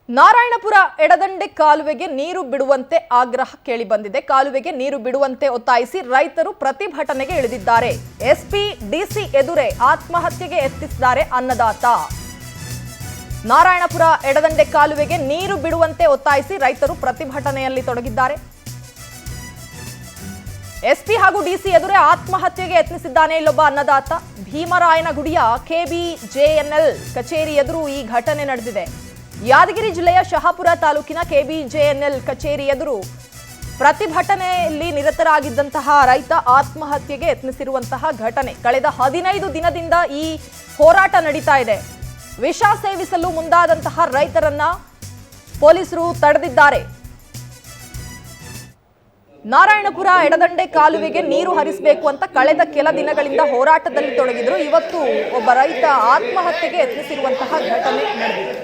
ನಾರಾಯಣಪುರ ಎಡದಂಡೆ ಕಾಲುವೆಗೆ ನೀರು ಬಿಡುವಂತೆ ಆಗ್ರಹ ಕೇಳಿ ಬಂದಿದೆ. ಕಾಲುವೆಗೆ ನೀರು ಬಿಡುವಂತೆ ಒತ್ತಾಯಿಸಿ ರೈತರು ಪ್ರತಿಭಟನೆಗೆ ಇಳಿದಿದ್ದಾರೆ. ಎಸ್ಪಿ ಡಿಸಿ ಎದುರೇ ಆತ್ಮಹತ್ಯೆಗೆ ಯತ್ನಿಸಿದ್ದಾರೆ ಅನ್ನದಾತ. ನಾರಾಯಣಪುರ ಎಡದಂಡೆ ಕಾಲುವೆಗೆ ನೀರು ಬಿಡುವಂತೆ ಒತ್ತಾಯಿಸಿ ರೈತರು ಪ್ರತಿಭಟನೆಯಲ್ಲಿ ತೊಡಗಿದ್ದಾರೆ. ಎಸ್ಪಿ ಹಾಗೂ ಡಿಸಿ ಎದುರೇ ಆತ್ಮಹತ್ಯೆಗೆ ಯತ್ನಿಸಿದ್ದಾನೆ ಇಲ್ಲೊಬ್ಬ ಅನ್ನದಾತ. ಭೀಮರಾಯನಗುಡಿಯ ಕೆಬಿಜೆಎನ್ಎಲ್ ಕಚೇರಿ ಎದುರು ಈ ಘಟನೆ ನಡೆದಿದೆ. ಯಾದಗಿರಿ ಜಿಲ್ಲೆಯ ಶಹಾಪುರ ತಾಲೂಕಿನ ಕೆಬಿಜೆಎನ್ಎಲ್ ಕಚೇರಿ ಎದುರು ಪ್ರತಿಭಟನೆಯಲ್ಲಿ ನಿರತರಾಗಿದ್ದಂತಹ ರೈತ ಆತ್ಮಹತ್ಯೆಗೆ ಯತ್ನಿಸಿರುವಂತಹ ಘಟನೆ. ಕಳೆದ 15 ದಿನದಿಂದ ಈ ಹೋರಾಟ ನಡೀತಾ ಇದೆ. ವಿಷ ಸೇವಿಸಲು ಮುಂದಾದಂತಹ ರೈತರನ್ನ ಪೊಲೀಸರು ತಡೆದಿದ್ದಾರೆ. ನಾರಾಯಣಪುರ ಎಡದಂಡೆ ಕಾಲುವೆಗೆ ನೀರು ಹರಿಸಬೇಕು ಅಂತ ಕಳೆದ ಕೆಲ ದಿನಗಳಿಂದ ಹೋರಾಟದಲ್ಲಿ ತೊಡಗಿದ್ರು. ಇವತ್ತು ಒಬ್ಬ ರೈತ ಆತ್ಮಹತ್ಯೆಗೆ ಯತ್ನಿಸಿರುವಂತಹ ಘಟನೆ ನಡೆದಿದೆ.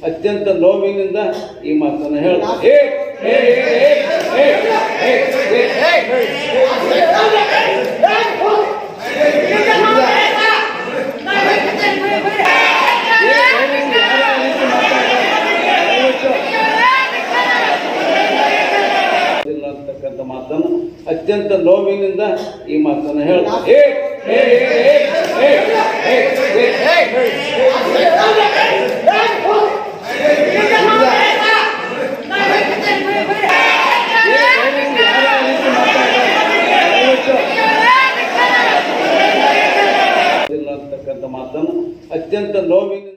ಅತ್ಯಂತ ನೋವಿನಿಂದ ಈ ಮಾತನ್ನು ಹೇಳ್ತಾರೆ. ಮಾತನ್ನು ಅತ್ಯಂತ ನೋವಿನಿಂದ ಈ ಮಾತನ್ನು ಹೇಳ್ತಾರೆ. ಮಾತನ್ನು ಅತ್ಯಂತ ನೋವಿನಿಂದ